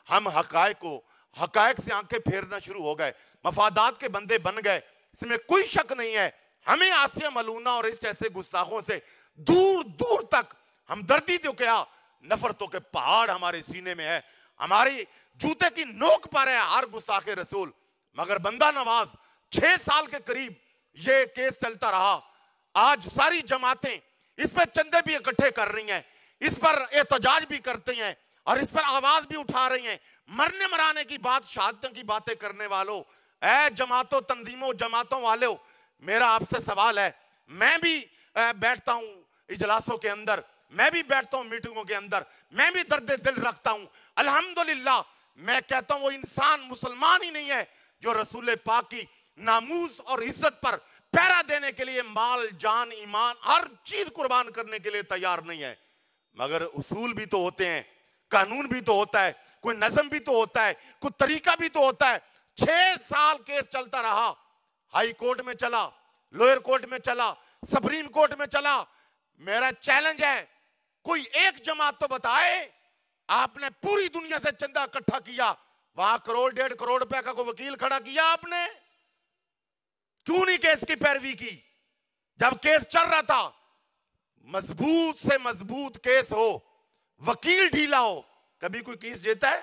हम हकायक से आंखें फेरना शुरू हो गए, मफादात के बंदे बन गए। इसमें कोई शक नहीं है। हमें आसिया मलूना और इस जैसे गुस्ताखों से दूर दूर तक हमदर्दी तो क्या, नफरतों के पहाड़ हमारे सीने में है, हमारी जूते की नोक पर है हर गुस्ताखे रसूल। मगर बंदा नवाज 6 साल के करीब ये केस चलता रहा। आज सारी जमातें इस पर चंदे भी इकट्ठे कर रही हैं, इस पर एहतजाज भी करती हैं और इस पर आवाज भी उठा रही हैं। मरने मराने की बात, शहादतों की बातें करने वालों, ऐ जमातों तंजीमों जमातों वालों, मेरा आपसे सवाल है। मैं भी बैठता हूं इजलासों के अंदर, मैं भी बैठता हूं मीटिंगों के अंदर, मैं भी दर्द दिल रखता हूं। अल्हम्दुलिल्लाह मैं कहता हूं वो इंसान मुसलमान ही नहीं है जो रसूल पाक की नामूस और इज्जत पर पहरा देने के लिए माल जान ईमान हर चीज कुर्बान करने के लिए तैयार नहीं है। मगर उसूल भी तो होते हैं, कानून भी तो होता है, कोई नजम भी तो होता है, कोई तरीका भी तो होता है। 6 साल केस चलता रहा, हाई कोर्ट में चला, लोअर कोर्ट में चला, सुप्रीम कोर्ट में चला। मेरा चैलेंज है, कोई एक जमात तो बताए आपने पूरी दुनिया से चंदा इकट्ठा किया, वहां करोड़ 1.5 करोड़ रुपए का कोई वकील खड़ा किया आपने? क्यों नहीं केस की पैरवी की? जब केस चल रहा था, मजबूत से मजबूत केस हो, वकील ढीला हो, कभी कोई केस जीता है?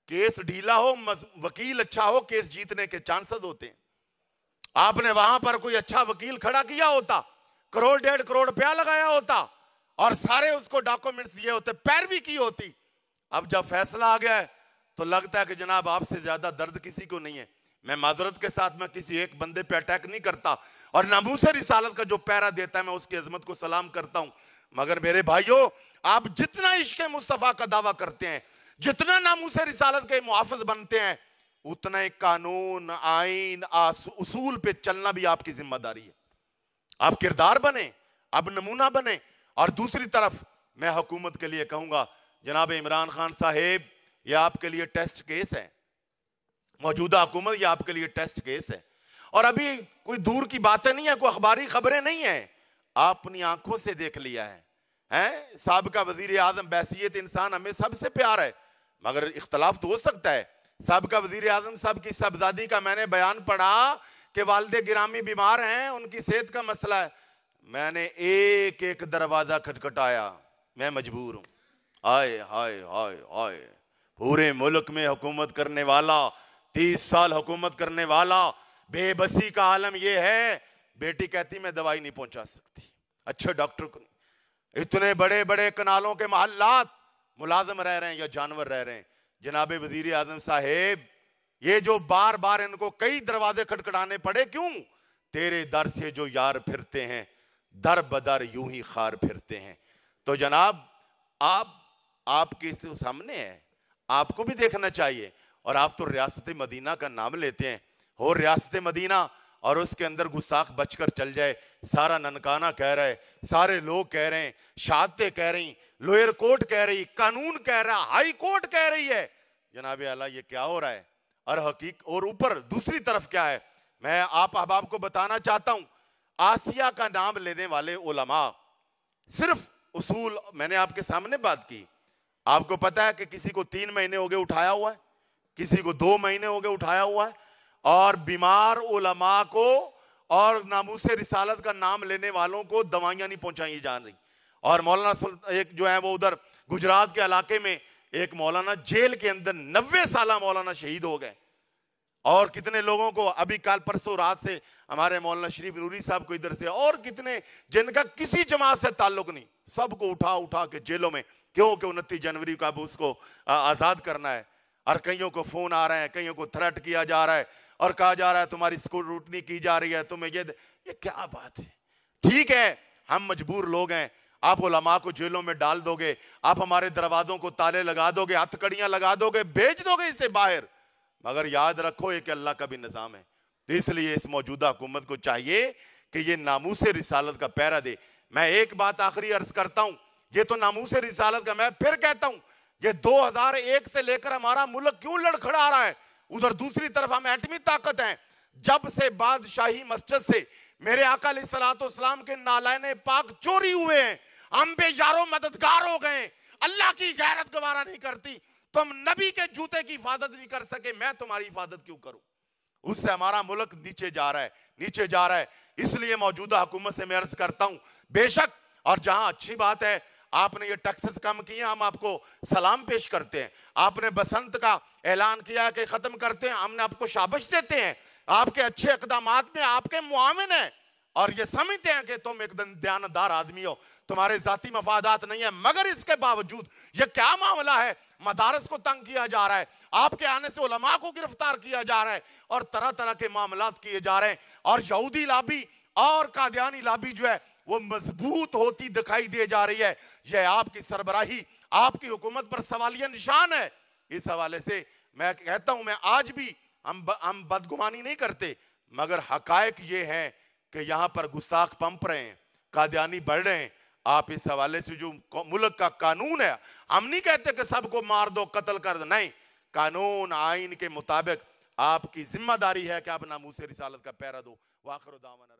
केस ढीला हो, वकील अच्छा हो, केस जीतने के चांसेस होते हैं। आपने वहां पर कोई अच्छा वकील खड़ा किया होता, करोड़ 1.5 करोड़ रुपया लगाया होता और सारे उसको डॉक्यूमेंट्स दिए होते, पैरवी की होती। अब जब फैसला आ गया है तो लगता है कि जनाब आपसे ज्यादा दर्द किसी को नहीं है। मैं माजरत के साथ मैं किसी एक बंदे पे अटैक नहीं करता और नामूस रिसालत का जो पैरा देता है मैं उसकी अजमत को सलाम करता हूं। मगर मेरे भाइयों, आप जितना इश्क मुस्तफा का दावा करते हैं, जितना नामूस रिसालत के मुहाफिज बनते हैं, उतना ही कानून आइन उसूल पे चलना भी आपकी जिम्मेदारी है। आप किरदार बने, आप नमूना बने। और दूसरी तरफ मैं हुकूमत के लिए कहूंगा, जनाब इमरान खान साहेब, यह आपके लिए टेस्ट केस है। मौजूदा हुकूमत यह आपके लिए टेस्ट केस है और अभी कोई दूर की बातें नहीं है, कोई अखबारी खबरें नहीं है, आप अपनी आंखों से देख लिया है। साबिका वजीर आजम बैसियत इंसान हमें सबसे प्यार है, मगर इख्तलाफ तो हो सकता है। साबिका वजीर आजम साहब की साहबजादी का मैंने बयान पढ़ा कि वालिद गिरामी बीमार हैं, उनकी सेहत का मसला है। मैंने एक एक दरवाजा खटखटाया, मैं मजबूर हूं। हाय हाय हाय हाय, पूरे मुल्क में हुकूमत करने वाला, 30 साल हुकूमत करने वाला, बेबसी का आलम यह है, बेटी कहती मैं दवाई नहीं पहुंचा सकती, अच्छे डॉक्टर को नहीं। इतने बड़े बड़े कनालों के मोहल्लात मुलाजम रह रहे हैं या जानवर रह रहे हैं। जनाबे वजीर आजम साहेब, ये जो बार बार इनको कई दरवाजे खटखटाने पड़े, क्यों? तेरे दर से जो यार फिरते हैं, दर बदर यूं ही खार फिरते हैं। तो जनाब आपके सामने है, आपको भी देखना चाहिए। और आप तो रियासत मदीना का नाम लेते हैं, हो रियासत मदीना और उसके अंदर गुस्ताख बचकर चल जाए। सारा ननकाना कह रहा है, सारे लोग कह रहे हैं, शहादतें कह रही, लोअर कोर्ट कह रही, कानून कह रहा, हाई कोर्ट कह रही है। जनाबे आला ये क्या हो रहा है? और ऊपर दूसरी तरफ क्या है? मैं आप अहबाब को बताना चाहता हूं, आसिया का नाम लेने वाले उलमा सिर्फ उसूल, मैंने आपके सामने बात की, आपको पता है कि किसी को 3 महीने हो गए उठाया हुआ है, किसी को 2 महीने हो गए उठाया हुआ है। और बीमार उलमा को और नामूस रिसालत का नाम लेने वालों को दवाइयां नहीं पहुंचाई जा रही। और मौलाना एक जो है वो उधर गुजरात के इलाके में एक मौलाना जेल के अंदर 90 साल मौलाना शहीद हो गए। और कितने लोगों को अभी कल परसों रात से हमारे मौलाना शरीफ नूरी साहब को इधर से, और कितने जिनका किसी जमात से ताल्लुक नहीं, सबको उठा उठा के जेलों में, क्योंकि 29 जनवरी को अब उसको आजाद करना है। और कईयों को फोन आ रहे हैं, कईयों को थ्रेट किया जा रहा है और कहा जा रहा है तुम्हारी स्क्रूटनी की जा रही है, तुम्हें ये क्या बात है? ठीक है, हम मजबूर लोग हैं, आप उलमा को जेलों में डाल दोगे, आप हमारे दरवाजों को ताले लगा दोगे, हथकड़ियां लगा दोगे, भेज दोगे इसे बाहर, मगर याद रखो एक अल्लाह का भी निजाम है। तो इसलिए इस मौजूदा हुकूमत को चाहिए कि ये नामूस रिसालत का पहरा दे। मैं एक बात आखिरी अर्ज करता हूं, ये तो नामूस रिसालत का, मैं फिर कहता हूं, ये 2001 से लेकर हमारा मुल्क क्यों लड़खड़ा रहा है? उधर दूसरी तरफ हम एटमी ताकत हैं। जब से बादशाही मस्जिद से मेरे आका अलैहिस्सलाम के नालायन पाक चोरी हुए हैं, हम पे यारो मददगार हो गए, अल्लाह की गैरत गवारा नहीं करती। तुम नबी के जूते की हिफाजत नहीं कर सके, मैं तुम्हारी हिफाजत क्यों करूं? उससे हमारा मुल्क नीचे जा रहा है, नीचे जा रहा है। इसलिए मौजूदा हुकूमत से मैं अर्ज करता हूं, बेशक, और जहां अच्छी बात है आपने ये टैक्सेस कम किए, हम आपको सलाम पेश करते हैं। आपने बसंत का ऐलान किया कि खत्म करते हैं, हमने आपको शाबाश देते हैं। आपके अच्छे इकदामात में आपके मुआविन है और ये समझते हैं कि तुम एकदम दयानतदार आदमी हो, तुम्हारे जाती मफादात नहीं है। मगर इसके बावजूद ये क्या मामला है, मदारस को तंग किया जा रहा है, आपके आने से उलमा को गिरफ्तार किया जा रहा है और तरह तरह के मामलात किए जा रहे हैं। और यहूदी लाबी और कादियानी लाबी जो है वो मजबूत होती दिखाई दे जा रही है। यह आपकी सरबराही, आपकी हुकूमत पर सवालिया निशान है। इस हवाले से मैं कहता हूं, मैं आज भी हम बदगुमानी नहीं करते, मगर हकायक ये है कि यहां पर गुस्ताख पंप रहे हैं, कादियानी बढ़ रहे हैं। आप इस हवाले से जो मुल्क का कानून है, हम नहीं कहते कि सबको मार दो, कत्ल कर दो, नहीं, कानून आइन के मुताबिक आपकी जिम्मेदारी है कि आप नामूस रिसालत का पहरा दो। वाखिर दावाना।